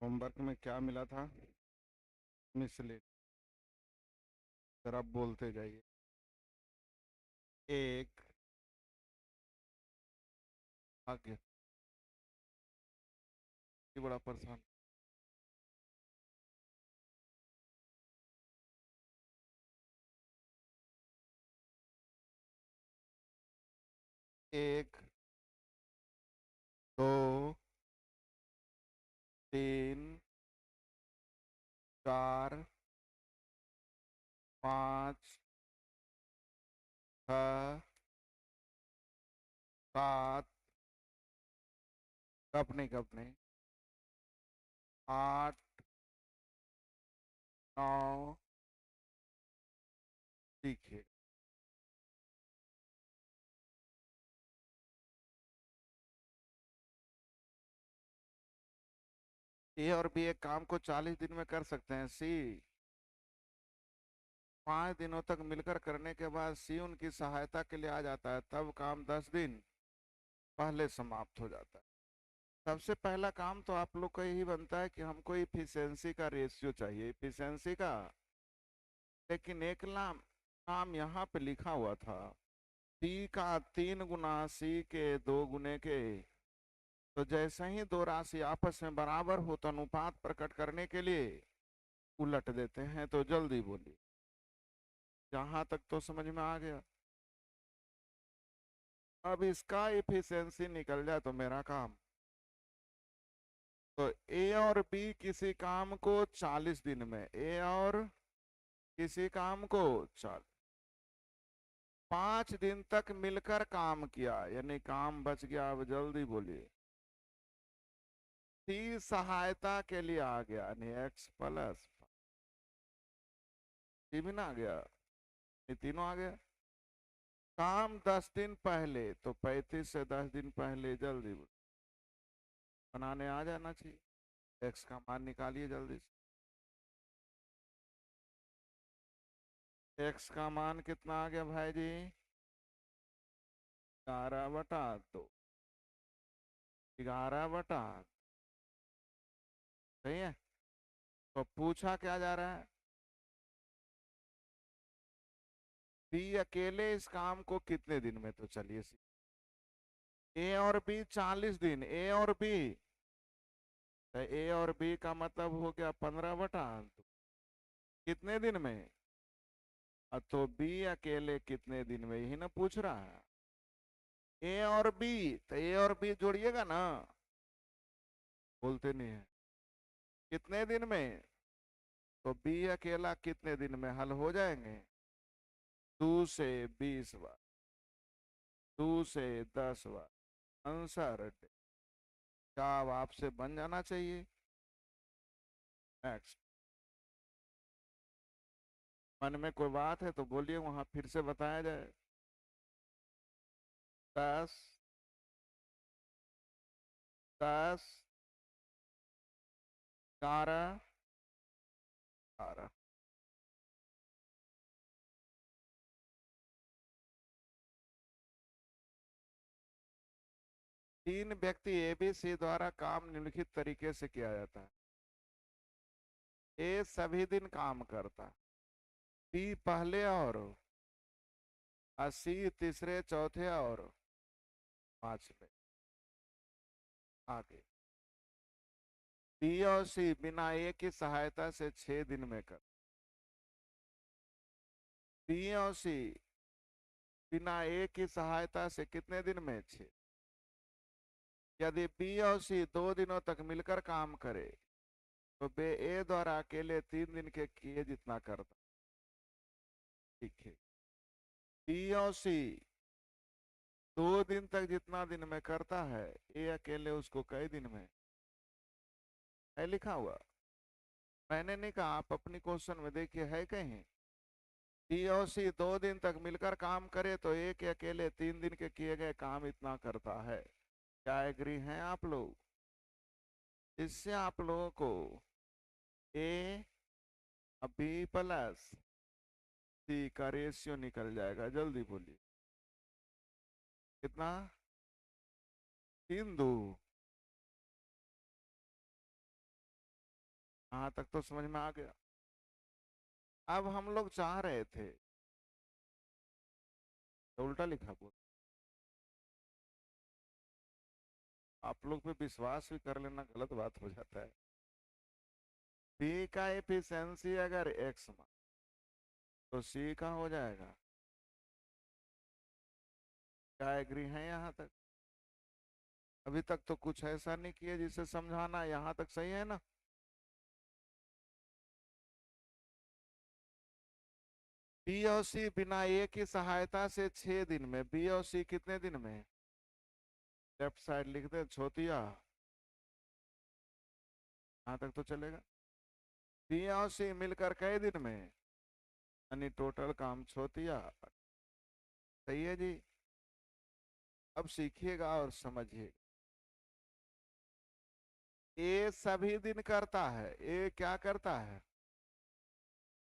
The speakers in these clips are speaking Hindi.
होमवर्क में क्या मिला था? मिसलेट। जरा बोलते जाइए। एक। आगे। ये बड़ा परेशान। एक, दो, तीन, चार, पाँच, छः, सात, कप नहीं कप नहीं, आठ, नौ। ठीक है। ए और बी एक काम को 40 दिन में कर सकते हैं। सी 5 दिनों तक मिलकर करने के बाद सी उनकी सहायता के लिए आ जाता है, तब काम 10 दिन पहले समाप्त हो जाता है। सबसे पहला काम तो आप लोग का यही बनता है कि हमको इफिशियंसी का रेशियो चाहिए, इफिशियंसी का। लेकिन एक नाम नाम यहाँ पे लिखा हुआ था, सी का 3 गुना सी के 2 गुने के। तो जैसे ही दो राशि आपस में बराबर हो तो अनुपात प्रकट करने के लिए उलट देते हैं। तो जल्दी बोलिए। यहाँ तक तो समझ में आ गया। अब इसका इफिशियंसी निकल जाए तो मेरा काम। तो ए और बी किसी काम को 40 दिन में, ए और किसी काम को 5 दिन तक मिलकर काम किया, यानी काम बच गया। अब जल्दी बोलिए। सी सहायता के लिए आ गया, यानी एक्स प्लस। सी भी ना आ गया, ये तीनों आ गया। काम 10 दिन पहले, तो 35 से 10 दिन पहले। जल्दी बनाने आ जाना चाहिए। एक्स का मान निकालिए जल्दी से। एक्स का मान कितना आ गया भाई जी? 11/2। 11/। सही है। तो पूछा क्या जा रहा है? बी अकेले इस काम को कितने दिन में? तो चलिए, ए और बी 40 दिन, ए और बी। तो ए और बी का मतलब हो गया 15/। तो कितने दिन में? तो बी अकेले कितने दिन में, यही ना पूछ रहा है। ए और बी, तो ए और बी जोड़िएगा ना। बोलते नहीं है। कितने दिन में? तो बी अकेला कितने दिन में हल हो जाएंगे? 2 से 20 बार, 2 से 10 बार। आंसर जवाब आपसे बन जाना चाहिए। नेक्स्ट। मन में कोई बात है तो बोलिए, वहां फिर से बताया जाए। 10, 10, 11, 12। 3 व्यक्ति ए बी सी द्वारा काम निम्नलिखित तरीके से किया जाता है। ए सभी दिन काम करता है, बी पहले और सी तीसरे चौथे और पांचवे। आगे। बी और सी बिना ए की सहायता से 6 दिन में कर। बी और सी बिना ए की सहायता से कितने दिन में? 6। यदि बी और सी 2 दिनों तक मिलकर काम करे तो बे ए द्वारा अकेले 3 दिन के किए जितना करता। ठीक है। बी और सी 2 दिन तक जितना दिन में करता है, ए अकेले उसको कई दिन में है लिखा हुआ। मैंने नहीं कहा, आप अपनी क्वेश्चन में देखिए है कहीं। बी और सी 2 दिन तक मिलकर काम करे तो ए के अकेले 3 दिन के किए गए काम इतना करता है। क्या एग्री हैं आप लोग? इससे आप लोगों को ए बी प्लस सी का रेशियो निकल जाएगा। जल्दी बोलिए। कितना? 3 2। यहाँ तक तो समझ में आ गया। अब हम लोग चाह रहे थे तो उल्टा लिखा बोल, आप लोग पे विश्वास भी कर लेना गलत बात हो जाता है। बी का एफिशिएंसी अगर एक्स मान तो सी का हो जाएगा। क्या एग्री है यहाँ तक? अभी तक तो कुछ ऐसा नहीं किया जिसे समझाना, यहाँ तक सही है ना? बी और सी बिना ए की सहायता से 6 दिन में, बी और सी कितने दिन में? लेफ्ट साइड लिख दे छोतिया, यहाँ तक तो चलेगा। बी और सी मिलकर कई दिन में, यानी टोटल काम छोतिया। सही है जी। अब सीखिएगा और समझिएगा। ए सभी दिन करता है, ए क्या करता है?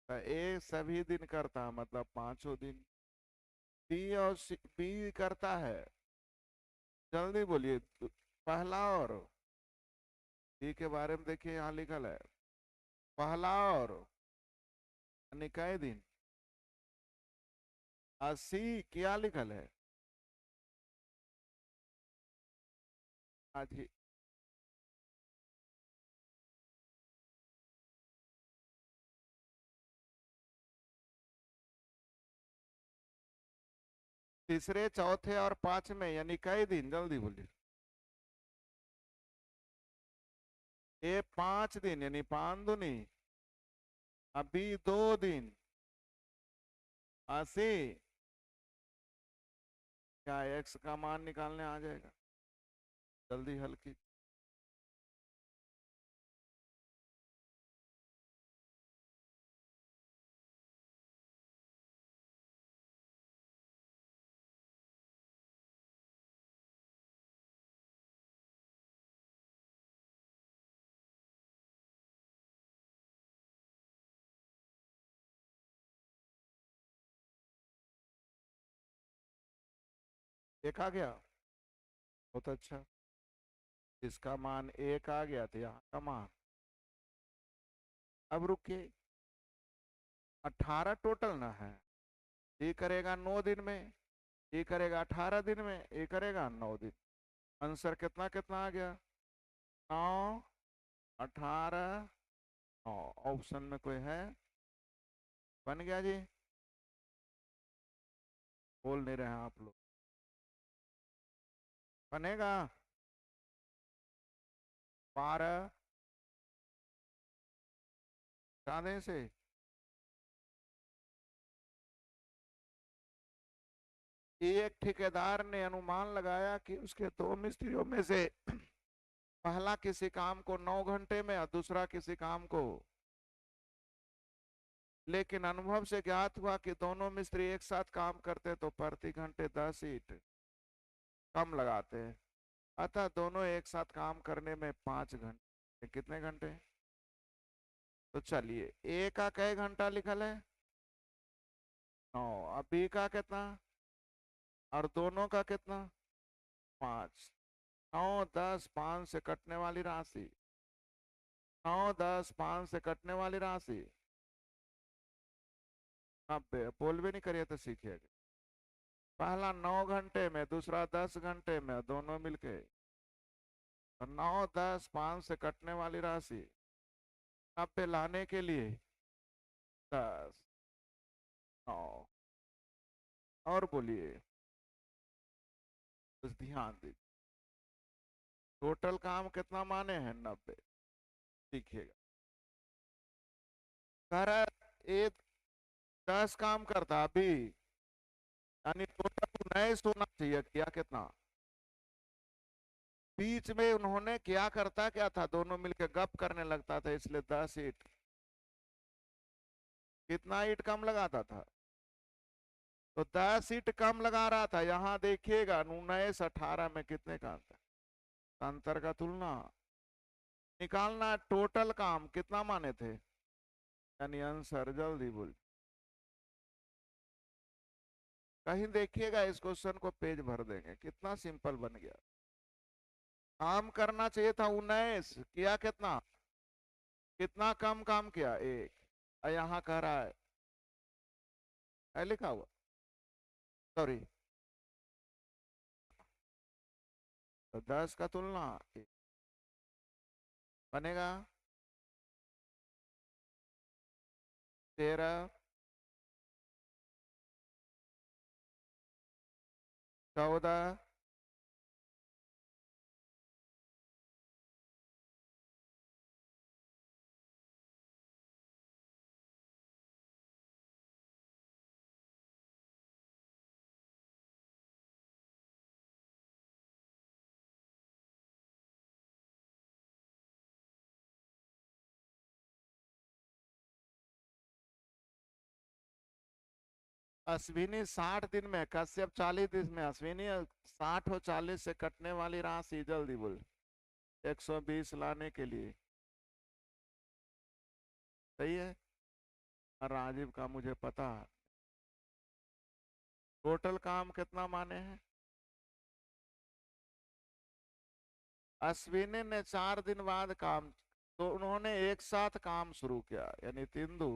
तो ए सभी दिन करता है मतलब 5 दिन। बी और सी, बी करता है, जल्दी बोलिए, पहला और बी के बारे में देखिए यहाँ लिखल है, पहला और यानी कई दिन। और सी क्या लिखल है? आज ही। तीसरे चौथे और पांचवें यानी कई दिन, जल्दी बोलिए। ए 5 दिन यानी 5 दूनी, अभी 2 दिन, 80। क्या एक्स का मान निकालने आ जाएगा? जल्दी हल की। एक आ गया, बहुत अच्छा। इसका मान एक आ गया तो यहाँ का मान, अब रुकिए, 18 टोटल ना है। ये करेगा 9 दिन में, ये करेगा 18 दिन में, ये करेगा 9 दिन। आंसर कितना कितना आ गया? 9, 18, 9। ऑप्शन में कोई है? बन गया जी। बोल नहीं रहे हैं आप लोग। बनेगा। 12 चांदे से। एक ठेकेदार ने अनुमान लगाया कि उसके 2 मिस्त्रियों में से पहला किसी काम को 9 घंटे में और दूसरा किसी काम को, लेकिन अनुभव से ज्ञात हुआ कि दोनों मिस्त्री एक साथ काम करते तो प्रति घंटे 10 ईंट कम लगाते हैं। अतः दोनों एक साथ काम करने में 5 घंटे, कितने घंटे? तो चलिए, ए का कई घंटा लिखल है? 9। अब बी का कितना? और दोनों का कितना? 5। 9, 10, 5 से कटने वाली राशि, 9, 10, 5 से कटने वाली राशि 90। बोल भी नहीं करिए तो सीखिएगा। पहला 9 घंटे में, दूसरा 10 घंटे में, दोनों मिलके तो 9, 10, 5 से कटने वाली राशि 90 लाने के लिए 10, 9। और बोलिए, कुछ ध्यान दीजिए। टोटल काम कितना माने हैं? 90। सीखिएगा। कह रहा है एक 10 काम करता अभी, यानी टोटल नए सोना चाहिए, किया कितना? बीच में उन्होंने क्या करता क्या था, दोनों मिलकर गप करने लगता था, इसलिए 10 ईंट, कितना ईंट कम लगाता था? तो 10 ईंट कम लगा रहा था। यहां देखिएगा 19, 18 में कितने का अंतर, अंतर का तुलना निकालना। टोटल काम कितना माने थे, यानी आंसर, जल्दी बोल। कहीं देखिएगा इस क्वेश्चन को, पेज भर देंगे, कितना सिंपल बन गया। काम करना चाहिए था 19, किया कितना? कितना कम काम किया? एक। और यहाँ कह रहा है लिखा हुआ, सॉरी, तो 10 का तुलना एक बनेगा 13, 14, अश्विनी 60 दिन में, कश्यप 40 दिन में, अश्विनी 60 और 40 से कटने वाली राशि जल्दी बोल। 120 लाने के लिए, सही है। और राजीव का मुझे पता है। टोटल काम कितना माने हैं? अश्विनी ने 4 दिन बाद काम, तो उन्होंने एक साथ काम शुरू किया, यानी 3 दू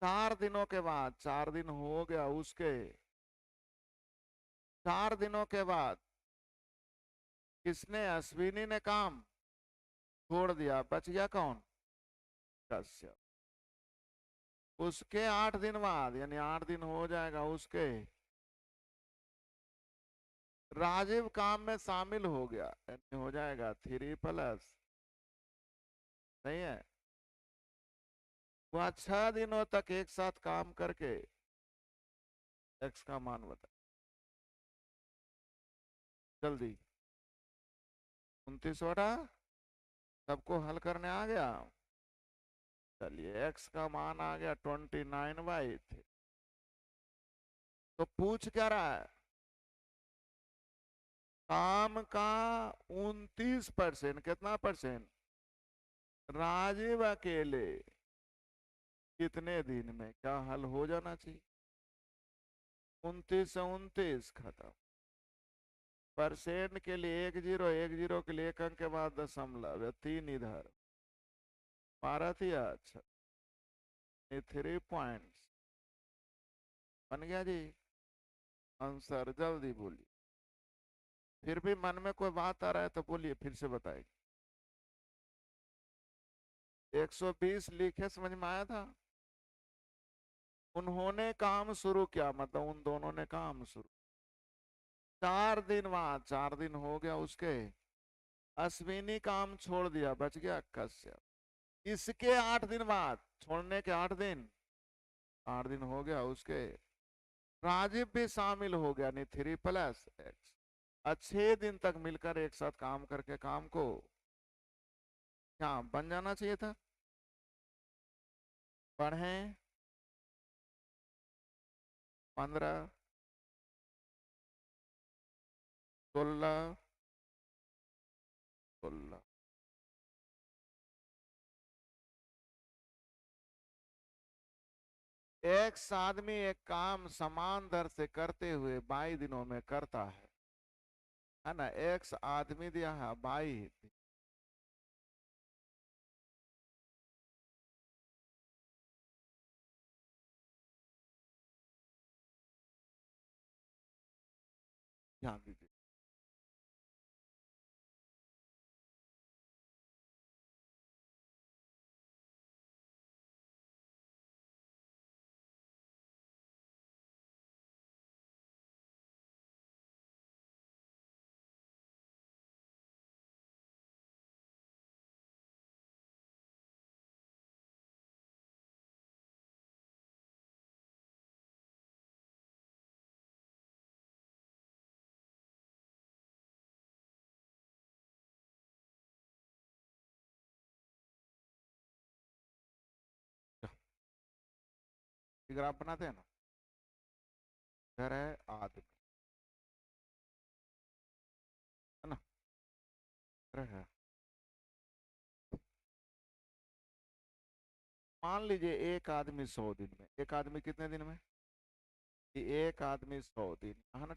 4 दिनों के बाद, 4 दिन हो गया उसके, 4 दिनों के बाद किसने, अश्विनी ने काम छोड़ दिया, बच गया कौन? कश्यप। उसके 8 दिन बाद, यानी 8 दिन हो जाएगा उसके, राजीव काम में शामिल हो गया, यानी हो जाएगा 3+, सही है। वह 6 दिनों तक एक साथ काम करके एक्स का मान बता, जल्दी। 29 बटा, सबको हल करने आ गया। चलिए, एक्स का मान आ गया 29/3। तो पूछ क्या रहा है? काम का 29%, कितना परसेंट? राजीव अकेले कितने दिन में, क्या हल हो जाना चाहिए? 29 से 29 खत्म। परसेंट के लिए 1 0, 1 0 के लिए 1 अंक के बाद दशमलव, या 3 इधर, 12 थी, अच्छा, 3 पॉइंट बन गया जी आंसर। जल्दी बोलिए। फिर भी मन में कोई बात आ रहा है तो बोलिए, फिर से बताएंगे। 120 लिखे, समझ में आया था? उन्होंने काम शुरू किया, मतलब उन दोनों ने काम शुरू, 4 दिन बाद, 4 दिन हो गया उसके, अश्विनी काम छोड़ दिया, बच गया कश्यप। इसके 8 दिन बाद, छोड़ने के 8 दिन, 8 दिन हो गया उसके, राजीव भी शामिल हो गया, नहीं 3+x। 6 दिन तक मिलकर एक साथ काम करके काम को क्या बन जाना चाहिए था? पढ़ें 15, 16, 16। एक आदमी एक काम समान दर से करते हुए 22 दिनों में करता है ना? एक आदमी दिया है 22, ध्यान दीजिए। ग्राफ बनाते हैं ना, घर है आदमी, है ना, घर है। मान लीजिए एक आदमी 100 दिन में, एक आदमी कितने दिन में, कि एक आदमी 100 दिन, है ना?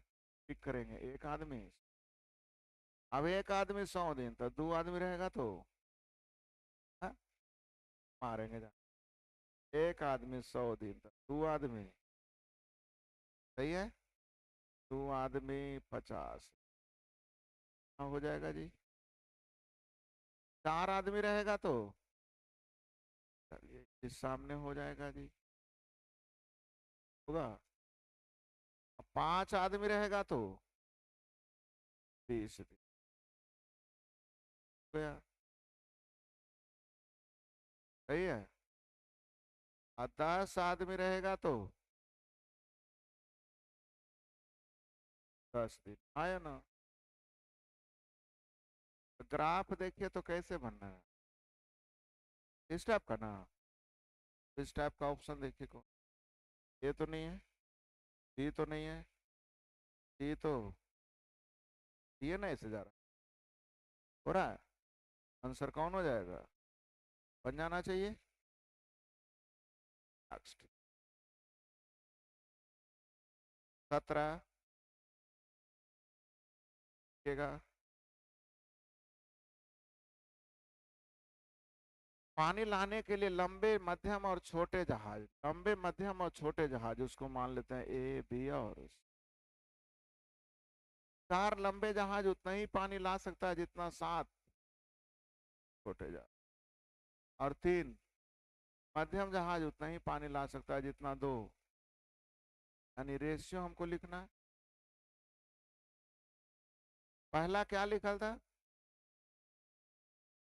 टिक करेंगे एक आदमी। अब एक आदमी 100 दिन, तो 2 आदमी रहेगा तो, हाँ? मारेंगे जा, एक आदमी 100 दिन तक, 2 आदमी, सही है, 2 आदमी 50, हाँ हो जाएगा जी। 4 आदमी रहेगा तो चलिए इस सामने हो जाएगा जी, होगा। 5 आदमी रहेगा तो 20 दिन हो गया, सही है। और 10 आदमी रहेगा तो 10 दिन, आया ना। ग्राफ देखिए तो कैसे बनना है, इस टाइप का ना, इस टाइप का ऑप्शन देखिए को, ये तो नहीं है, ये तो नहीं है, ये तो, ये ना ऐसे जा रहा, हो रहा है, आंसर कौन हो जाएगा, बन जाना चाहिए। नेक्स्ट 17 देगा। पानी लाने के लिए लंबे मध्यम और छोटे जहाज, लंबे मध्यम और छोटे जहाज, उसको मान लेते हैं ए बी और 4 लंबे जहाज उतना ही पानी ला सकता है जितना 7 छोटे जहाज, और 3 मध्यम जहाज उतना ही पानी ला सकता है जितना 2, यानी रेशियो हमको लिखना है। पहला क्या लिखा था,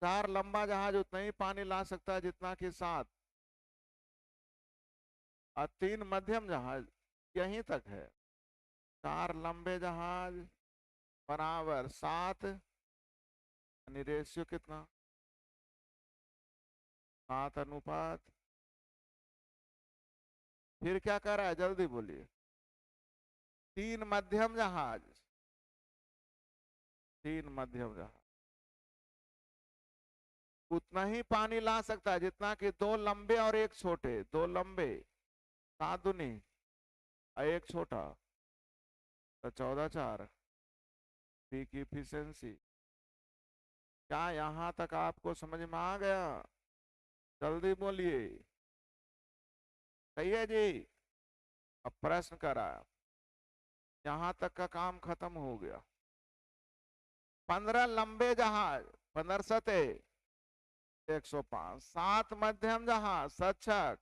4 लंबा जहाज उतना ही पानी ला सकता है जितना कि 7, और 3 मध्यम जहाज, यहीं तक है। 4 लंबे जहाज बराबर 7, यानी रेशियो कितना, 7 अनुपात, फिर क्या कर रहा है जल्दी बोलिए, 3 मध्यम जहाज, 3 मध्यम जहाज उतना ही पानी ला सकता है जितना कि 2 लंबे और 1 छोटे, 2 लंबे 7 दूनी और 1 छोटा, तो 14 4 पी की इफिशियंसी। क्या यहां तक आपको समझ में आ गया, जल्दी बोलिए, सही है जी। अब प्रश्न करा, यहां तक का काम खत्म हो गया। 15 लंबे जहाज, 15 सते 105, 7 मध्यम जहाज सच्छक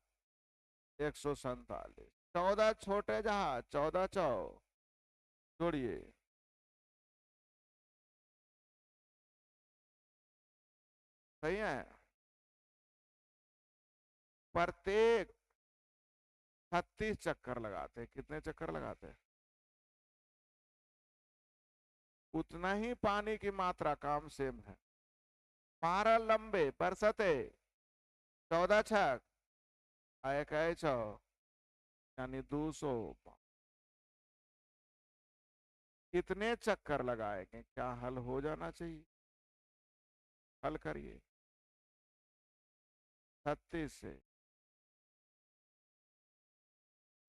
147, 14 छोटे जहाज 14 चौ, जोड़िए, सही है। प्रत्येक 36 चक्कर लगाते, कितने चक्कर लगाते, उतना ही पानी की मात्रा, काम सेम है। 12 लंबे बरसते 14 छक एक चौ, यानी 200, कितने चक्कर लगाएंगे, क्या हल हो जाना चाहिए, हल करिए। 36 से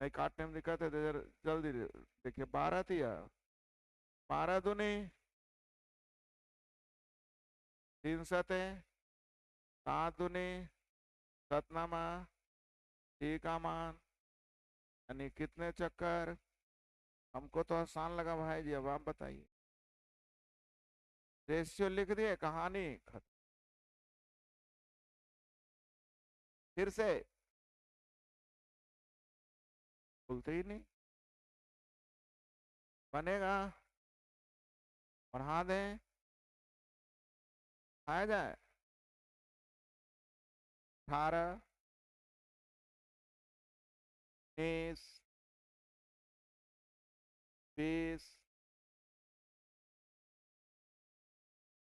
नहीं काटने में दिक्कत है तो जल्दी देखिए, 12 थी या 12 दूनी 3 सते, 7 दूनी सतनामा, टी का मान, यानी कितने चक्कर, हमको तो आसान लगा भाई जी, अब आप बताइए। रेशियो लिख दिए, कहानी खत्म। फिर से भूलते ही नहीं, बनेगा, बढ़ा दें, खाया जाए। 18 19 20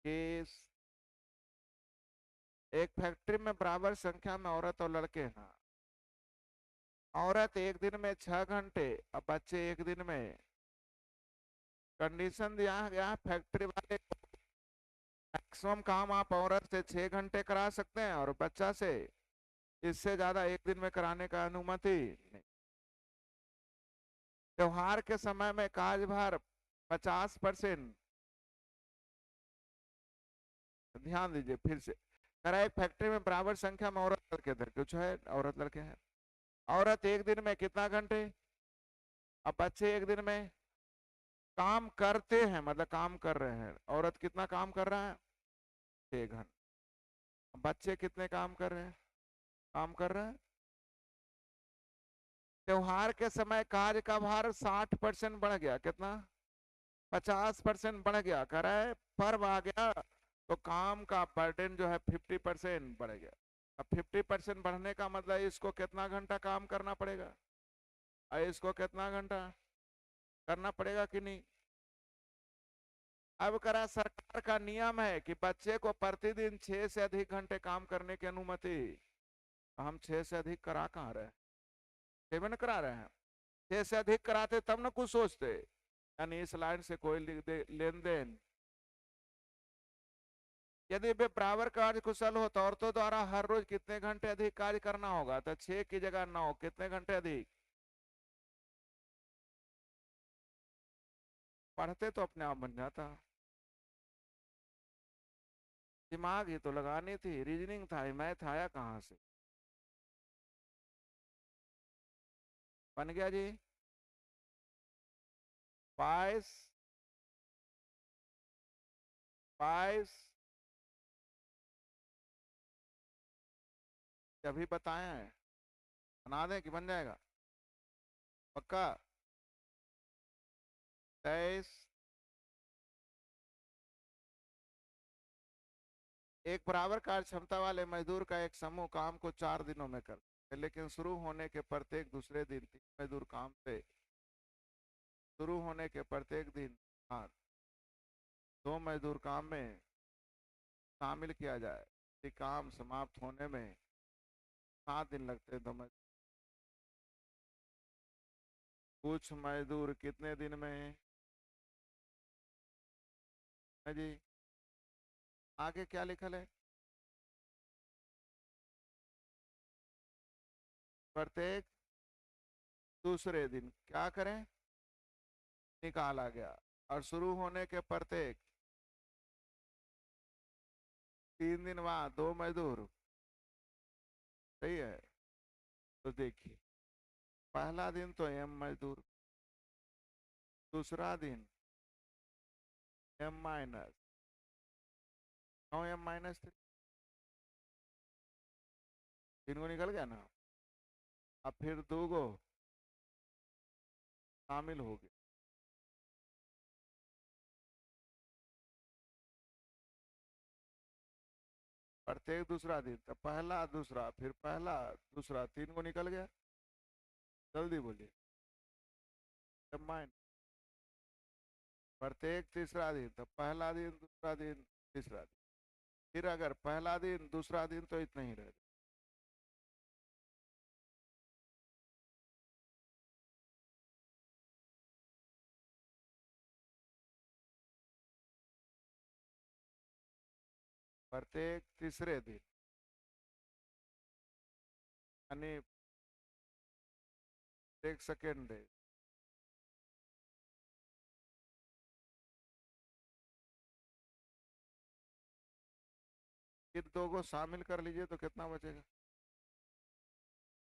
21। एक फैक्ट्री में बराबर संख्या में औरत और लड़के हैं। औरत एक दिन में 6 घंटे और बच्चे एक दिन में, कंडीशन दिया गया फैक्ट्री वाले, मैक्सिमम काम आप औरत से 6 घंटे करा सकते हैं और बच्चा से इससे ज्यादा एक दिन में कराने का अनुमति नहीं। त्योहार के समय में कार्यभार 50%, ध्यान दीजिए फिर से, करा एक फैक्ट्री में बराबर संख्या में औरत लड़के इधर कुछ है, औरत लड़के हैं। औरत एक दिन में कितना घंटे, अब बच्चे एक दिन में काम करते हैं, मतलब काम कर रहे हैं, औरत कितना काम कर रहा है, 6 घंटे। बच्चे कितने काम कर रहे हैं, काम कर रहे हैं। त्योहार के समय कार्य का भार 60% बढ़ गया, कितना, 50% बढ़ गया, कह रहा है पर्व आ गया तो काम का बर्डन जो है 50% बढ़ गया। अब 50% बढ़ने का मतलब इसको कितना घंटा काम करना पड़ेगा, और इसको कितना घंटा करना पड़ेगा कि नहीं। अब करा सरकार का नियम है कि बच्चे को प्रतिदिन 6 से अधिक घंटे काम करने की अनुमति। हम 6 से अधिक करा कहाँ रहे हैं, सेवन करा रहे हैं। 6 से अधिक कराते तब ना कुछ सोचते, यानी इस लाइन से कोई लेन देन। यदि वे बराबर कार्य कुशल हो तो औरतों द्वारा हर रोज कितने घंटे अधिक कार्य करना होगा, तो 6 की जगह 9, कितने घंटे अधिक। पढ़ते तो अपने आप बन जाता, दिमाग ही तो लगानी थी, रीजनिंग था, मैथ आया कहाँ से। बन गया जी, 22, 22। अभी बताए हैं, बना दें कि बन जाएगा, पक्का। 23। एक बराबर कार्य क्षमता वाले मजदूर का एक समूह काम को 4 दिनों में करते हैं, लेकिन शुरू होने के प्रत्येक दूसरे दिन 3 मजदूर काम से, शुरू होने के प्रत्येक दिन, हाँ, 2 मजदूर काम में शामिल किया जाए, यदि काम समाप्त होने में 7 दिन लगते हैं तो कुछ मजदूर कितने दिन में है जी। आगे क्या लिखल है, प्रत्येक दूसरे दिन क्या करें, निकाला गया, और शुरू होने के प्रत्येक 3 दिन बाद 2 मजदूर। सही है, तो देखिए पहला दिन तो M मजदूर, दूसरा दिन M-, 9M-3, 3 को निकल गया ना। अब फिर 2 को शामिल हो गए, प्रत्येक दूसरा दिन, तो पहला दूसरा फिर पहला दूसरा, 3 को निकल गया। जल्दी बोलिए, M-, प्रत्येक तीसरा दिन, तो पहला दिन दूसरा दिन तीसरा दिन, फिर अगर पहला दिन दूसरा दिन तो इतना ही रह जाए। प्रत्येक तीसरे दिन, यानी एक सेकेंड है, फिर 2 को शामिल कर लीजिए तो कितना बचेगा,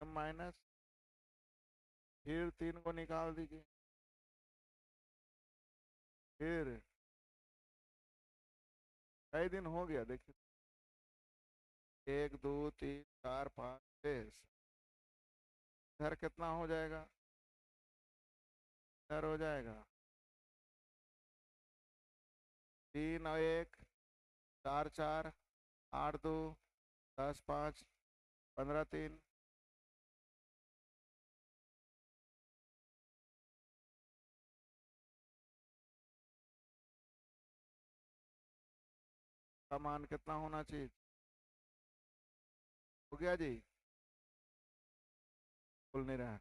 M-, फिर 3 को निकाल दीजिए, फिर कई दिन हो गया देखिए, 1 2 3 4 5 6, इधर कितना हो जाएगा, इधर हो जाएगा 3 और 1, 4 4, 8 2, 10 5, 15 3। का मान कितना होना चाहिए, हो गया जी, भूल नहीं रहा,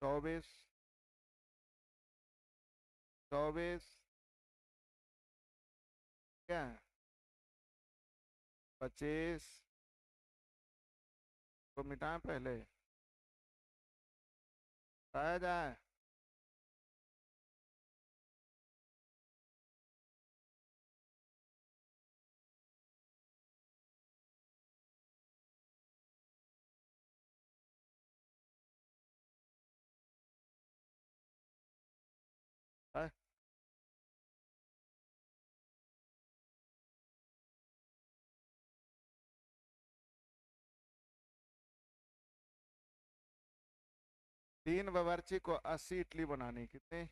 24, 24, क्या है, 25 को मिटाएं पहले, पाया जाए, 3 बावर्ची को 80 इडली बनानी, कितने?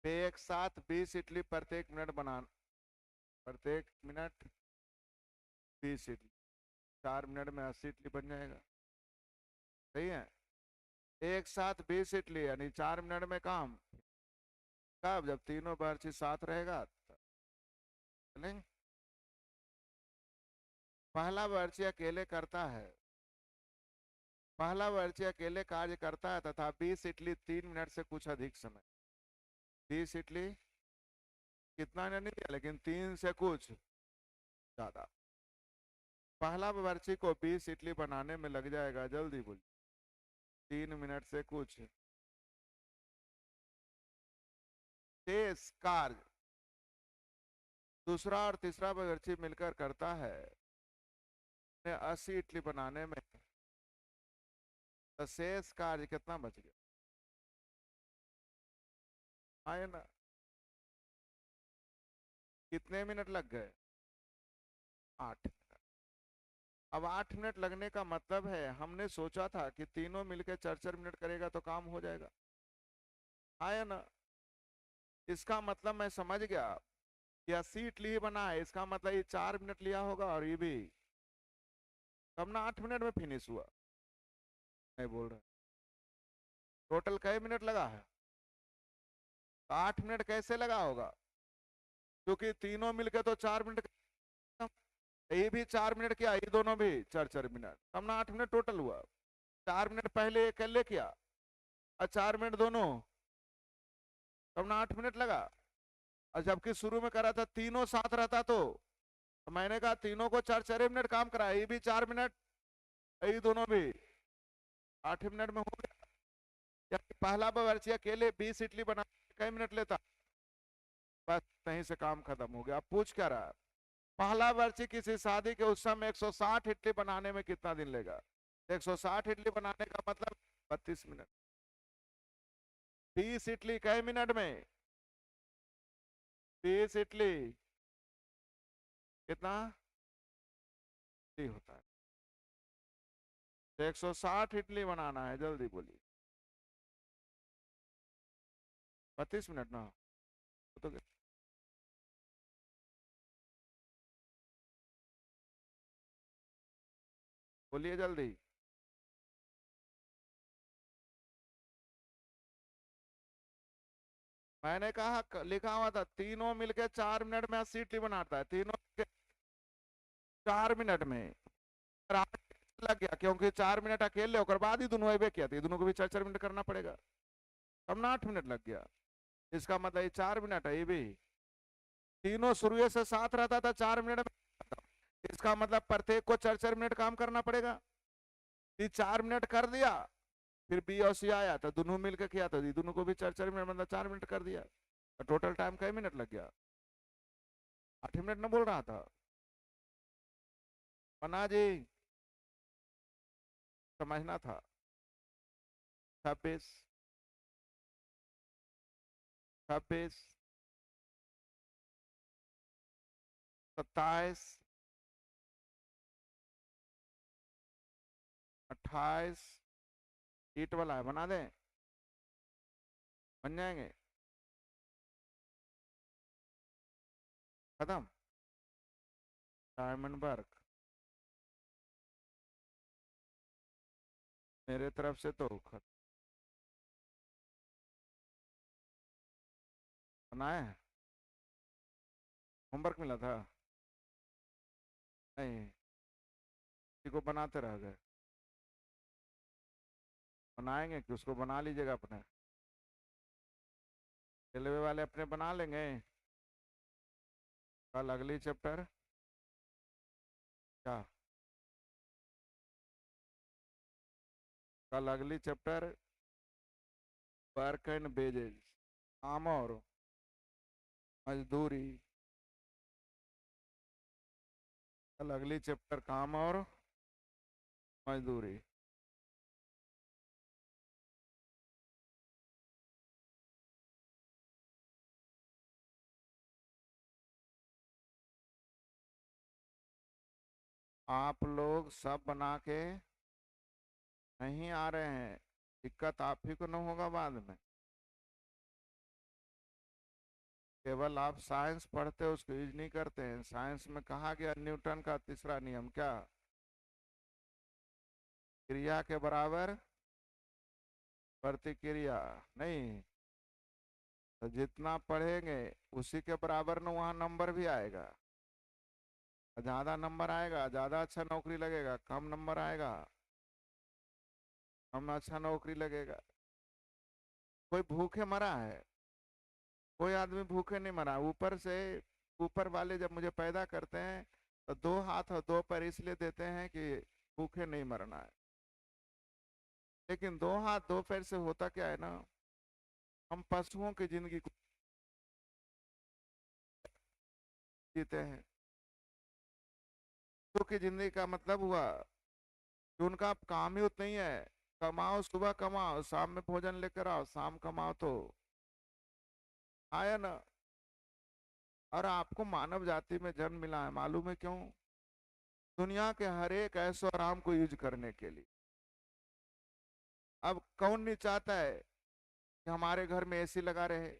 एक साथ 20 इडली प्रत्येक मिनट बनाना, प्रत्येक मिनट 20 इडली, 4 मिनट में 80 इडली बन जाएगा। सही है। एक साथ 20 इडली यानी 4 मिनट में काम। कब? जब तीनों बावर्ची साथ रहेगा तब। चलेंगे। पहला बावर्ची अकेले करता है, पहला बावर्ची अकेले कार्य करता है तथा 20 इडली 3 मिनट से कुछ अधिक समय। 20 इडली कितना नहीं दिया, लेकिन 3 से कुछ ज्यादा। पहला बावर्ची को 20 इडली बनाने में लग जाएगा, जल्दी बोलिए, 3 मिनट से कुछ। शेष कार्य दूसरा और तीसरा बावर्ची मिलकर करता है। 80 इडली बनाने में तो शेष कार्य कितना बच गया? आए ना, कितने मिनट लग गए? 8 मिनट। अब 8 मिनट लगने का मतलब है, हमने सोचा था कि तीनों मिलकर 4-4 मिनट करेगा तो काम हो जाएगा। आया ना। इसका मतलब मैं समझ गया कि 80 इडली ही बना है, इसका मतलब ये 4 मिनट लिया होगा और ये भी, तब ना 8 मिनट में फिनिश हुआ। नहीं बोल रहे, टोटल कई मिनट लगा है? तो 8 मिनट कैसे लगा होगा? क्योंकि तीनों मिलके तो 4 मिनट, ये भी 4 मिनट किया, ये दोनों भी 4-4 मिनट, तब ना 8 मिनट टोटल हुआ। 4 मिनट पहले अकेले किया और 4 मिनट दोनों, तब ना 8 मिनट लगा। और जबकि शुरू में करा था तीनों साथ रहता तो मैंने कहा तीनों को 4-4 मिनट काम कराया, ये भी 4 मिनट, ये दोनों भी 8 मिनट में हो गया। जबकि पहला बावर्ची अकेले 20 इडली बना कई मिनट लेता, बस यहीं से काम खत्म हो गया। अब पूछ क्या रहा है? पहला बावर्ची किसी शादी के उत्सव में 160 इडली बनाने में कितना दिन लेगा? 160 इडली बनाने का मतलब 32 मिनट। 20 इडली कई मिनट में? 20 इडली कितना होता है? 160 इडली बनाना है, जल्दी बोलिए। 32 मिनट ना, तो बोलिए जल्दी। मैंने कहा लिखा हुआ था तीनों मिलके 4 मिनट में 80 इडली बनाता है, तीनों मिलके 4 मिनट में। और 8 लग गया क्योंकि 4 मिनट अकेले होकर बाद ही दोनों अबे किया था, दोनों को भी 4-4 मिनट करना पड़ेगा, तब ना 8 मिनट लग गया। इसका मतलब ये 4 मिनट है, ये भी तीनों शुरू से साथ रहता था 4 मिनट में, इसका मतलब प्रत्येक को 4-4 मिनट काम करना पड़ेगा। ये 4 मिनट कर दिया, फिर बी और सी आया तो दोनों मिलकर किया तो दोनों को भी 4-4 मिनट, मतलब 4 मिनट कर दिया। तो टोटल टाइम कई मिनट लग गया? 8 मिनट ना बोल रहा था पन्ना जी, समझना था। 26, 26, 27, 28, ईट वाला है, बना दें? बन जाएंगे? खत्म। डायमंड वर्क मेरे तरफ से तो खत्म। बनाए? होमवर्क मिला था? नहीं, किसी को बनाते रह गए। बनाएंगे कि उसको बना लीजिएगा अपने, रेलवे वाले अपने बना लेंगे। कल अगली चैप्टर क्या? कल अगली चैप्टर वर्क एंड वेजेज, काम और मजदूरी। कल अगली चैप्टर काम और मजदूरी। आप लोग सब बना के नहीं आ रहे हैं, दिक्कत आप ही को न होगा बाद में। केवल आप साइंस पढ़ते हो, उसको यूज नहीं करते हैं। साइंस में कहा गया न्यूटन का तीसरा नियम क्या, क्रिया के बराबर प्रतिक्रिया। नहीं, तो जितना पढ़ेंगे उसी के बराबर न वहाँ नंबर भी आएगा। ज़्यादा नंबर आएगा ज़्यादा अच्छा नौकरी लगेगा, कम नंबर आएगा कम अच्छा नौकरी लगेगा। कोई भूखे मरा है? कोई आदमी भूखे नहीं मरा। ऊपर से ऊपर वाले जब मुझे पैदा करते हैं तो दो हाथ और दो पैर इसलिए देते हैं कि भूखे नहीं मरना है। लेकिन दो हाथ दो पैर से होता क्या है ना, हम पशुओं की जिंदगी को जीते हैं। पशु की जिंदगी का मतलब हुआ कि उनका काम ही उतना ही है, कमाओ, सुबह कमाओ, शाम में भोजन लेकर आओ, शाम कमाओ तो आया ना। और आपको मानव जाति में जन्म मिला है, मालूम है क्यों? दुनिया के हर एक ऐशो आराम को यूज करने के लिए। अब कौन नहीं चाहता है कि हमारे घर में एसी लगा रहे,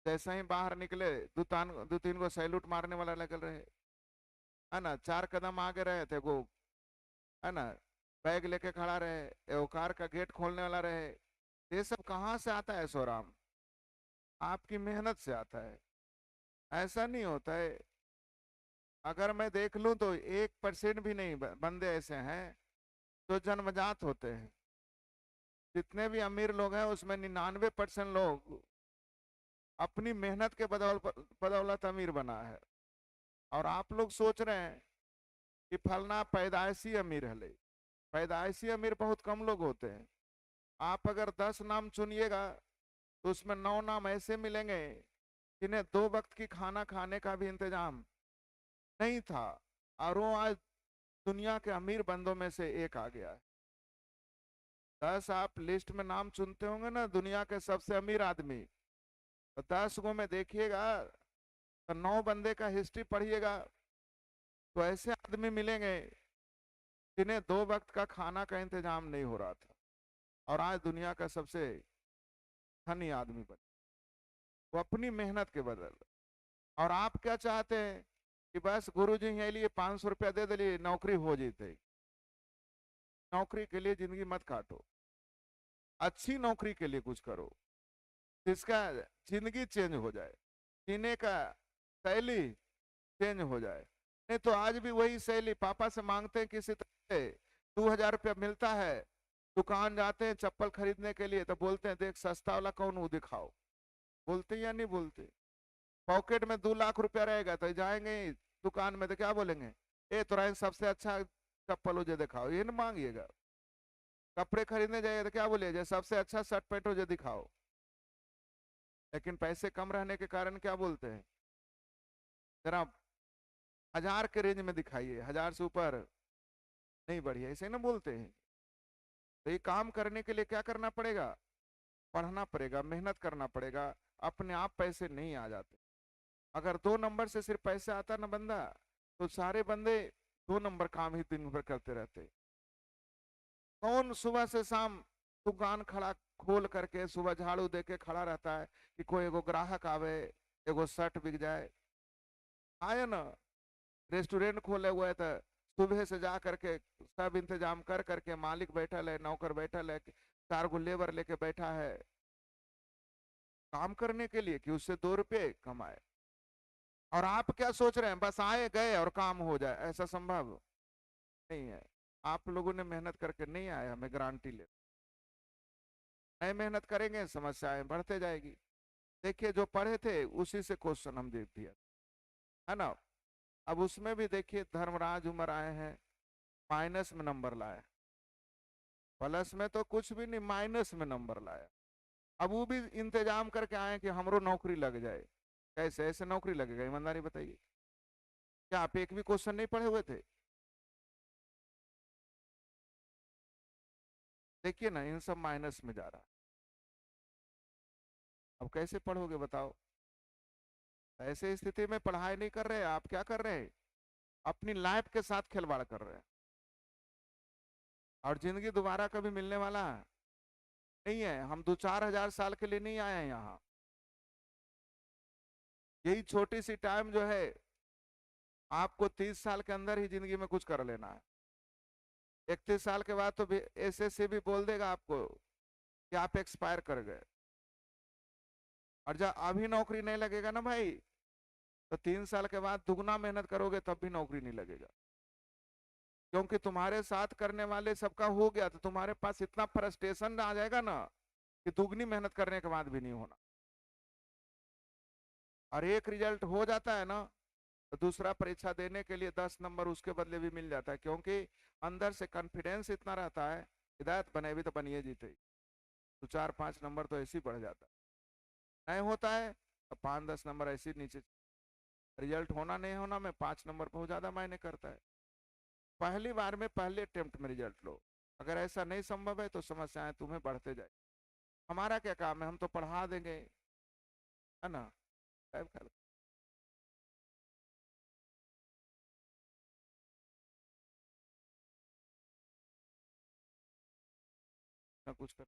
जैसे ही बाहर निकले दो तीन को सैल्यूट मारने वाला लगल रहे, है ना, चार कदम आगे रहे थे वो, है ना, बैग लेके खड़ा रहे, एगो कार का गेट खोलने वाला रहे। ये सब कहाँ से आता है ऐशोराम? आपकी मेहनत से आता है। ऐसा नहीं होता है। अगर मैं देख लूं तो 1% भी नहीं बंदे ऐसे हैं जो जन्मजात होते हैं। जितने भी अमीर लोग हैं उसमें 99% लोग अपनी मेहनत के बदौलत अमीर बना है। और आप लोग सोच रहे हैं कि फलना पैदाइशी अमीर है। ले, पैदाइशी अमीर बहुत कम लोग होते हैं। आप अगर 10 नाम चुनिएगा तो उसमें 9 नाम ऐसे मिलेंगे जिन्हें 2 वक्त की खाना खाने का भी इंतजाम नहीं था, और वो आज दुनिया के अमीर बंदों में से एक आ गया है। 10 आप लिस्ट में नाम चुनते होंगे ना दुनिया के सबसे अमीर आदमी, तो 10 गो में देखिएगा तो 9 बंदे का हिस्ट्री पढ़िएगा तो ऐसे आदमी मिलेंगे जिन्हें 2 वक्त का खाना का इंतजाम नहीं हो रहा था, और आज दुनिया का सबसे धनी आदमी बने, वो अपनी मेहनत के बदल। और आप क्या चाहते हैं कि बस गुरुजी के लिए 500 रुपया दे दिए नौकरी हो जीते। नौकरी के लिए जिंदगी मत काटो, अच्छी नौकरी के लिए कुछ करो जिसका जिंदगी चेंज हो जाए, जीने का शैली चेंज हो जाए। नहीं तो आज भी वही शैली, पापा से मांगते हैं किसी तरह से, 2000 रुपया मिलता है, दुकान जाते हैं चप्पल खरीदने के लिए तो बोलते हैं देख सस्ता वाला कौन वो दिखाओ। बोलते या नहीं बोलते? पॉकेट में 2 लाख रुपया रहेगा तो जाएंगे दुकान में तो क्या बोलेंगे, ए तुरंत सबसे अच्छा चप्पल मुझे दिखाओ, ये ना मांगिएगा। कपड़े खरीदने जाइए तो क्या बोलिए, सबसे अच्छा शर्ट पैंट मुझे दिखाओ। लेकिन पैसे कम रहने के कारण क्या बोलते हैं, जरा 1000 के रेंज में दिखाइए, 1000 से ऊपर नहीं बढ़िया, ऐसे ना बोलते हैं। तो ये काम करने के लिए क्या करना पड़ेगा, पढ़ना पड़ेगा, मेहनत करना पड़ेगा। अपने आप पैसे नहीं आ जाते। अगर 2 नंबर से सिर्फ पैसे आता ना बंदा, तो सारे बंदे 2 नंबर काम ही दिन भर करते रहते। कौन सुबह से शाम दुकान खड़ा खोल करके सुबह झाड़ू दे के खड़ा रहता है कि कोई एगो ग्राहक आवे, एगो शर्ट बिक जाए? आए ना, रेस्टोरेंट खोले हुए तो सुबह से जा करके सब इंतजाम कर करके मालिक बैठल है, नौकर बैठल है, 4 गो लेबर लेके बैठा है काम करने के लिए कि उससे 2 रुपये कमाए। और आप क्या सोच रहे हैं बस आए गए और काम हो जाए? ऐसा संभव नहीं है। आप लोगों ने मेहनत करके नहीं आए, हमें गारंटी ले। नहीं मेहनत करेंगे समस्याएं बढ़ते जाएगी। देखिए जो पढ़े थे उसी से क्वेश्चन हम दे दिया, है ना। अब उसमें भी देखिए धर्मराज उमर आए हैं, माइनस में नंबर लाए, प्लस में तो कुछ भी नहीं, माइनस में नंबर लाया। अब वो भी इंतजाम करके आए कि हमरो नौकरी लग जाए। कैसे ऐसे नौकरी लगेगा, ईमानदारी बताइए? क्या आप एक भी क्वेश्चन नहीं पढ़े हुए थे? देखिए ना इन सब माइनस में जा रहा है। अब कैसे पढ़ोगे बताओ? ऐसे स्थिति में पढ़ाई नहीं कर रहे, आप क्या कर रहे हैं, अपनी लाइफ के साथ खिलवाड़ कर रहे हैं। और जिंदगी दोबारा कभी मिलने वाला नहीं है। हम 2-4 हजार साल के लिए नहीं आए हैं यहाँ। यही छोटी सी टाइम जो है, आपको 30 साल के अंदर ही जिंदगी में कुछ कर लेना है। 31 साल के बाद तो एसएससी भी बोल देगा आपको कि आप एक्सपायर कर गए। और जब अभी नौकरी नहीं लगेगा ना भाई, तो 3 साल के बाद दुगना मेहनत करोगे तब भी नौकरी नहीं लगेगा। क्योंकि तुम्हारे साथ करने वाले सबका हो गया, तो तुम्हारे पास इतना फ्रस्ट्रेशन आ जाएगा ना कि दुगनी मेहनत करने के बाद भी नहीं होना। और एक रिजल्ट हो जाता है ना, तो दूसरा परीक्षा देने के लिए 10 नंबर उसके बदले भी मिल जाता है, क्योंकि अंदर से कॉन्फिडेंस इतना रहता है। हिदायत बने भी तो बनिए जीते, तो 4-5 नंबर तो ऐसे ही बढ़ जाता है। नहीं होता है तो 5-10 नंबर ऐसे ही नीचे। रिजल्ट होना नहीं होना में 5 नंबर बहुत ज्यादा मायने करता है। पहली बार में पहले अटेम्प्ट में रिजल्ट लो। अगर ऐसा नहीं संभव है तो समस्याएं तुम्हें बढ़ते जाए। हमारा क्या काम है, हम तो पढ़ा देंगे, है ना। ना कुछ कर।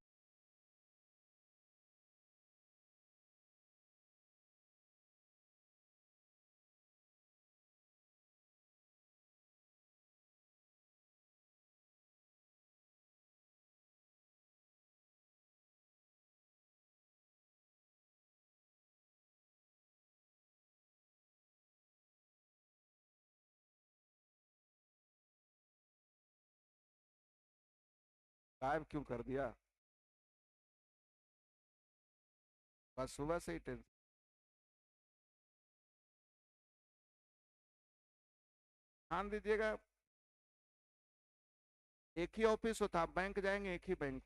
गायब क्यों कर दिया? बस सुबह से ही टेंशन। ध्यान दीजिएगा, एक ही ऑफिस होता, आप बैंक जाएंगे एक ही बैंक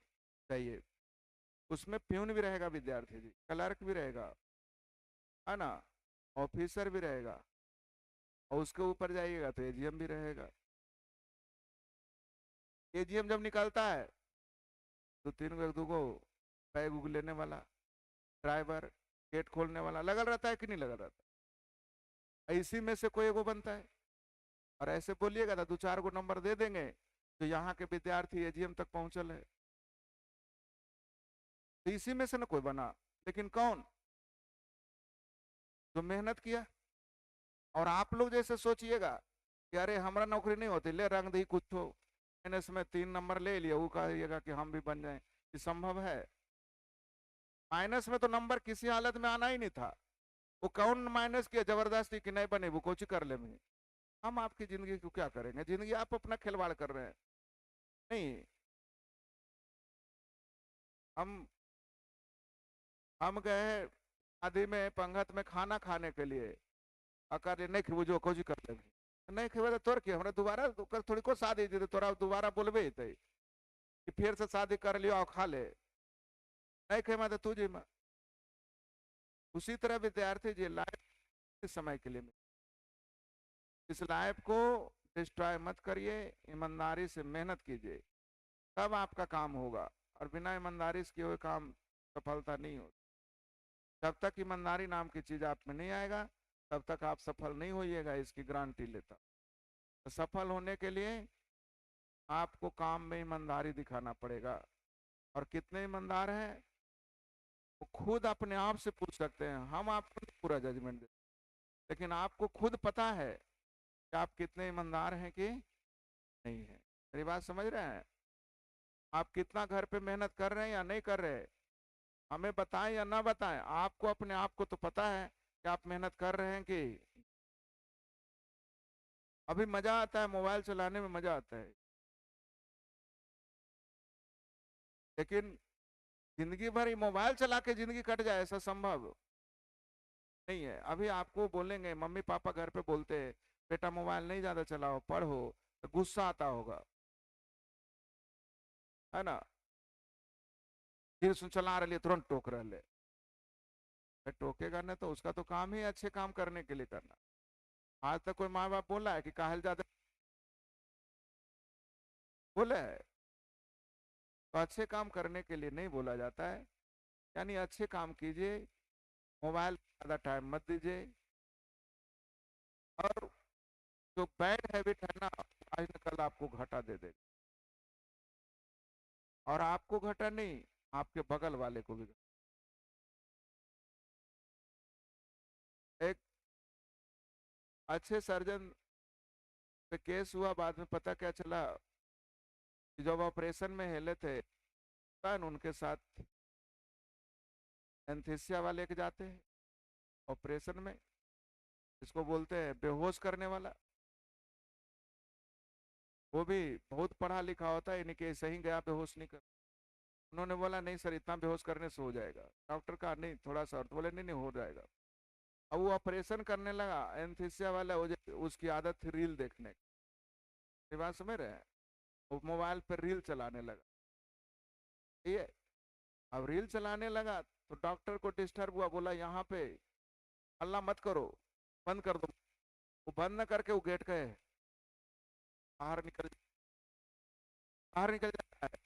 चाहिए। उसमें प्यून भी रहेगा विद्यार्थी जी, क्लर्क भी रहेगा, है ना, ऑफिसर भी रहेगा, और उसके ऊपर जाइएगा तो एजीएम भी रहेगा। एजीएम जब निकलता है तो 3 2 बैग उग लेने वाला, ड्राइवर, गेट खोलने वाला लगल रहता है कि नहीं लगल रहता है? इसी में से कोई एगो बनता है। और ऐसे बोलिएगा तो 2-4 नंबर दे देंगे, जो यहाँ के विद्यार्थी एजीएम तक पहुंचल है। तो इसी में से ना कोई बना, लेकिन कौन? जो मेहनत किया। और आप लोग जैसे सोचिएगा कि अरे हमारा नौकरी नहीं होती, ले रंग दी कुछ तो माइनस में 3 नंबर ले लिया, वो कहिएगा कि हम भी बन जाए, ये संभव है? माइनस में तो नंबर किसी हालत में आना ही नहीं था। वो कौन माइनस किया जबरदस्ती कि नहीं बने, वो कुछ कर ले में। हम आपकी जिंदगी को क्या करेंगे? जिंदगी आप अपना खिलवाड़ कर रहे हैं। नहीं, हम हम गए शादी में पंगत में खाना खाने के लिए, अकर नहीं खिबो जो कुछ कर ले, नहीं खेबे तो तोर के हमरा दोबारा थोड़ी को शादी दे तोरा दोबारा बोलबे कि फिर से शादी कर लियो और खा ले, नहीं खेमा तो तू जी में। उसी तरह विद्यार्थी जी लाइफ इस समय के लिए इस लाइफ को डिस्ट्रॉय मत करिए, ईमानदारी से मेहनत कीजिए, तब आपका काम होगा। और बिना ईमानदारी से किए हुए काम सफलता नहीं होती। जब तक ईमानदारी नाम की चीज आप में नहीं आएगा, तब तक आप सफल नहीं होइएगा, इसकी गारंटी लेता। तो सफल होने के लिए आपको काम में ईमानदारी दिखाना पड़ेगा। और कितने ईमानदार हैं वो खुद अपने आप से पूछ सकते हैं, हम आपको नहीं पूरा जजमेंट दे। लेकिन आपको खुद पता है कि आप कितने ईमानदार हैं कि नहीं है। मेरी बात समझ रहे हैं? आप कितना घर पे मेहनत कर रहे हैं या नहीं कर रहे, हमें बताएं या ना बताएं, आपको अपने आप को तो पता है कि आप मेहनत कर रहे हैं कि। अभी मजा आता है मोबाइल चलाने में, मजा आता है, लेकिन जिंदगी भर ही मोबाइल चला के जिंदगी कट जाए ऐसा संभव नहीं है। अभी आपको बोलेंगे, मम्मी पापा घर पे बोलते हैं बेटा मोबाइल नहीं ज्यादा चलाओ पढ़ो, तो गुस्सा आता होगा, है ना। फिर सुन चला रहे तुरंत टोक रहे, टोकेगा ना तो उसका तो काम ही अच्छे काम करने के लिए करना। आज तक कोई माँ बाप बोला है कि काहल ज्यादा बोले है? तो अच्छे काम करने के लिए नहीं बोला जाता है। यानी अच्छे काम कीजिए, मोबाइल ज्यादा टाइम मत दीजिए। और जो बैड हैबिट है ना, आज न कल आपको घाटा दे देगा। और आपको घटा नहीं, आपके बगल वाले को भी एक अच्छे सर्जन पे केस हुआ, बाद में पता क्या चला कि जब ऑपरेशन में हिले थे तन उनके साथ एंथीसिया वाले के जाते हैं ऑपरेशन में, इसको बोलते हैं बेहोश करने वाला। वो भी बहुत पढ़ा लिखा होता है, इन्हीं के सही गया बेहोश नहीं कर। उन्होंने बोला नहीं सर इतना बेहोश करने से हो जाएगा, डॉक्टर कहा नहीं थोड़ा सा और, तो बोले नहीं नहीं हो जाएगा। अब वो ऑपरेशन करने लगा, एंथीसिया वाला उसकी आदत थी रील देखने की, ये बात समझ रहे हैं, वो मोबाइल पर रील चलाने लगा। ये अब रील चलाने लगा तो डॉक्टर को डिस्टर्ब हुआ, बोला यहाँ पे हल्ला मत करो, बंद कर दो। वो बंद न करके वो गेट गए बाहर निकल, बाहर निकल जाता है।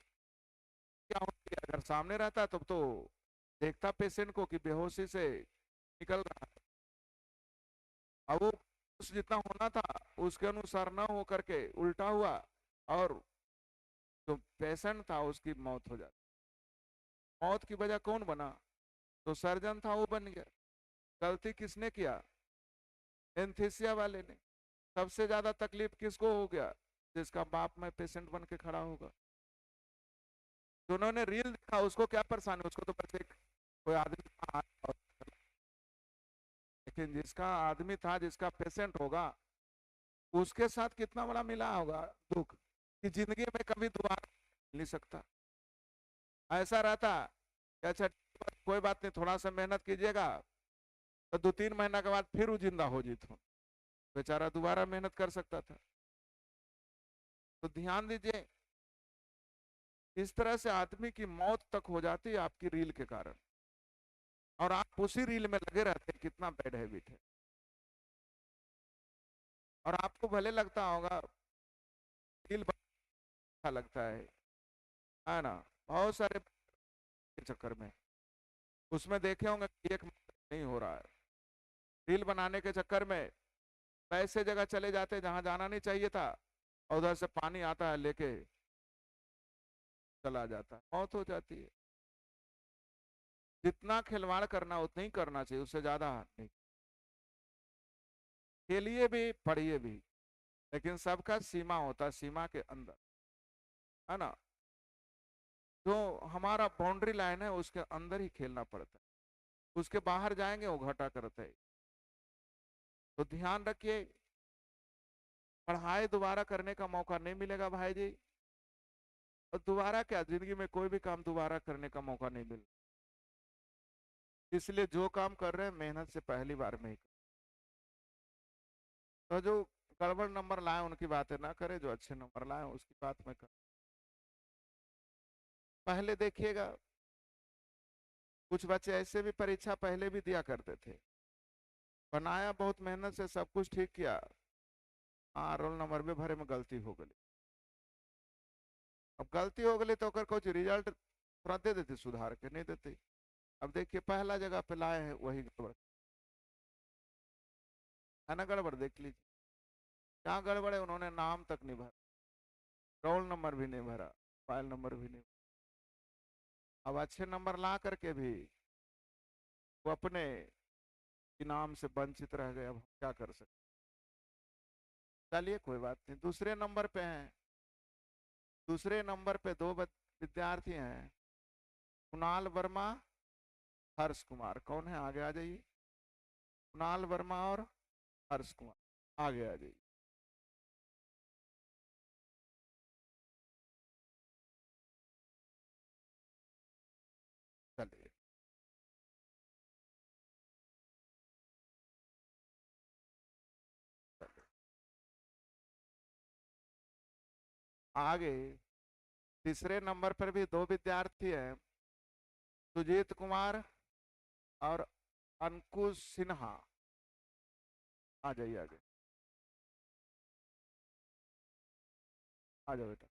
क्या होती है अगर सामने रहता तब तो देखता पेशेंट को कि बेहोशी से निकल रहा है। अब वो जितना होना था उसके अनुसार ना हो करके उल्टा हुआ, और जो पेशेंट था उसकी मौत हो जाती। मौत की वजह कौन बना? तो सर्जन था वो बन गया। गलती किसने किया? एंथीसिया वाले ने। सबसे ज्यादा तकलीफ किसको हो गया? जिसका बाप में पेशेंट बन के खड़ा होगा। तो उन्होंने रील देखा, उसको क्या परेशानी, उसको तो बस एक कोई आदमी था, लेकिन जिसका आदमी था जिसका पेशेंट होगा उसके साथ कितना बड़ा मिला होगा दुख, कि जिंदगी में कभी दोबारा मिल नहीं सकता। ऐसा रहता कि अच्छा कोई बात नहीं थोड़ा सा मेहनत कीजिएगा, तो 2-3 महीना के बाद फिर वो जिंदा हो जीत हो, बेचारा दोबारा मेहनत कर सकता था। तो ध्यान दीजिए, इस तरह से आदमी की मौत तक हो जाती है आपकी रील के कारण, और आप उसी रील में लगे रहते हैं। कितना बैड हैबिट है। और आपको भले लगता होगा रील अच्छा लगता है ना, बहुत सारे के चक्कर में उसमें देखे होंगे कि एक नहीं हो रहा है, रील बनाने के चक्कर में ऐसे जगह चले जाते हैं जहां जाना नहीं चाहिए था, और उधर से पानी आता है लेके चला जाता है, मौत हो जाती है। जितना खिलवाड़ करना उतना ही करना चाहिए, उससे ज्यादा नहीं। खेलिए भी पढ़िए भी, लेकिन सबका सीमा होता है, सीमा के अंदर, है ना। जो हमारा बाउंड्री लाइन है उसके अंदर ही खेलना पड़ता है, उसके बाहर जाएंगे वो घाटा करते हैं। तो ध्यान रखिए, पढ़ाई दोबारा करने का मौका नहीं मिलेगा भाई जी। और दोबारा क्या, जिंदगी में कोई भी काम दोबारा करने का मौका नहीं मिल, इसलिए जो काम कर रहे हैं मेहनत से पहली बार में ही तो जो गड़बड़ नंबर लाए उनकी बातें ना करें, जो अच्छे नंबर लाए उसकी बात में करें। पहले देखिएगा कुछ बच्चे ऐसे भी परीक्षा पहले भी दिया करते थे, बनाया बहुत मेहनत से सब कुछ ठीक किया, हाँ रोल नंबर में भरे में गलती हो गई। अब गलती हो गई तो ओकर कुछ रिजल्ट थोड़ा दे देते सुधार के, नहीं देते। अब देखिए पहला जगह पे लाए हैं वही गड़बड़ है ना, गड़बड़ देख लीजिए क्या गड़बड़ है। उन्होंने नाम तक नहीं भरा, रोल नंबर भी नहीं भरा, फाइल नंबर भी नहीं। अब अच्छे नंबर ला करके भी वो अपने इनाम से वंचित रह गए, अब हम क्या कर सकते। चलिए कोई बात नहीं, दूसरे नंबर पे हैं। दूसरे नंबर पे दो विद्यार्थी हैं, कुणाल वर्मा, हर्ष कुमार। कौन है, आगे आ जाइए। कुणाल वर्मा और हर्ष कुमार, आगे आ जाइए। चलिए चलिए आगे। तीसरे नंबर पर भी दो विद्यार्थी हैं, सुजीत कुमार और अंकुश सिन्हा। आ जाइए आगे, आ जाओ बेटा।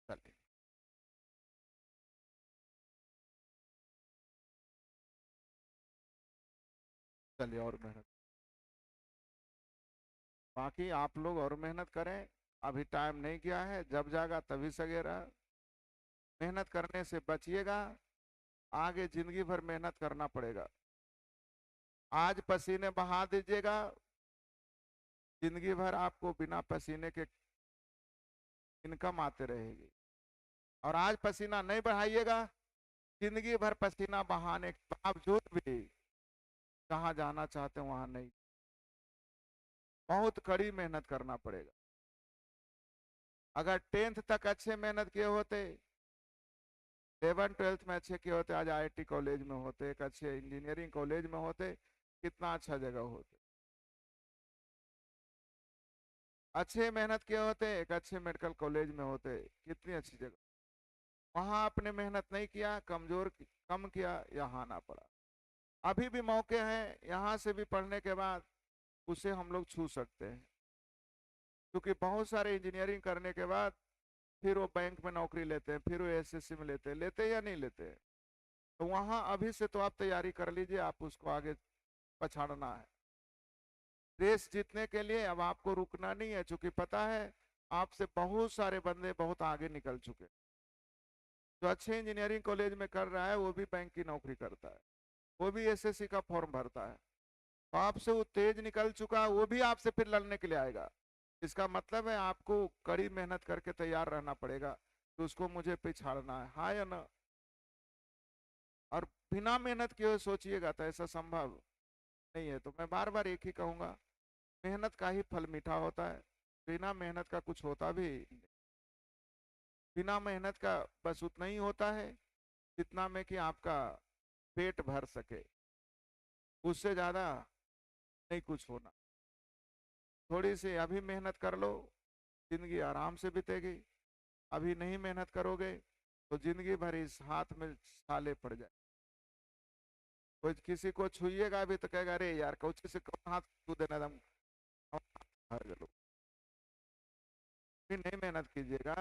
चलिए चलिए और मेहनत। बाकी आप लोग और मेहनत करें, अभी टाइम नहीं गया है, जब जागा तभी सगेरा। मेहनत करने से बचिएगा, आगे जिंदगी भर मेहनत करना पड़ेगा। आज पसीने बहा दीजिएगा, जिंदगी भर आपको बिना पसीने के इनकम आते रहेगी। और आज पसीना नहीं बहाइएगा, जिंदगी भर पसीना बहाने के बावजूद भी जहां जाना चाहते हैं वहां नहीं। बहुत कड़ी मेहनत करना पड़ेगा। अगर 10th तक अच्छे मेहनत किए होते, 11 12 में अच्छे किए होते, आज आईआईटी कॉलेज में होते, एक अच्छे इंजीनियरिंग कॉलेज में होते, कितना अच्छा जगह होते। अच्छे मेहनत किए होते, एक अच्छे मेडिकल कॉलेज में होते, कितनी अच्छी जगह। वहां आपने मेहनत नहीं किया, कम किया, यहाँ आना पड़ा। अभी भी मौके हैं, यहाँ से भी पढ़ने के बाद उसे हम लोग छू सकते हैं। क्योंकि बहुत सारे इंजीनियरिंग करने के बाद फिर वो बैंक में नौकरी लेते हैं, फिर वो एसएससी में लेते हैं या नहीं लेते हैं। तो वहां अभी से तो आप तैयारी कर लीजिए, आप उसको आगे पछाड़ना है। रेस जीतने के लिए अब आपको रुकना नहीं है, क्योंकि पता है आपसे बहुत सारे बंदे बहुत आगे निकल चुके। जो अच्छे इंजीनियरिंग कॉलेज में कर रहा है वो भी बैंक की नौकरी करता है, वो भी एसएससी का फॉर्म भरता है। तो आपसे वो तेज निकल चुका, वो भी आपसे फिर लड़ने के लिए आएगा। इसका मतलब है आपको कड़ी मेहनत करके तैयार रहना पड़ेगा कि उसको मुझे पिछाड़ना है, हाँ या ना। और बिना मेहनत किए हुए सोचिएगा तो ऐसा संभव नहीं है। तो मैं बार बार एक ही कहूंगा, मेहनत का ही फल मीठा होता है, बिना मेहनत का कुछ होता भी नहीं। बिना मेहनत का बस उतना ही होता है जितना में कि आपका पेट भर सके, उससे ज्यादा नहीं कुछ होना। थोड़ी सी अभी मेहनत कर लो, जिंदगी आराम से बीतेगी। अभी नहीं मेहनत करोगे तो जिंदगी भर इस हाथ में छाले पड़ जाए। कोई किसी को छुइएगा अभी तो कहेगा अरे यार कौची से कौन हाथ छू देना दम, फिर नहीं मेहनत कीजिएगा,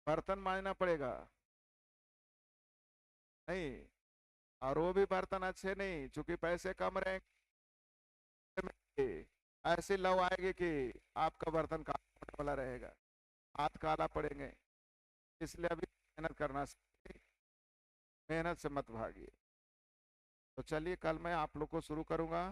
बर्तन मांजना पड़ेगा। नहीं, और वो भी बर्तन अच्छे नहीं, चूंकि पैसे कम रहेंगे, ऐसी लव आएगी कि आपका बर्तन काला होने वाला रहेगा, हाथ काला पड़ेंगे। इसलिए अभी मेहनत करना सीखिए, मेहनत से मत भागिए। तो चलिए कल मैं आप लोग को शुरू करूंगा।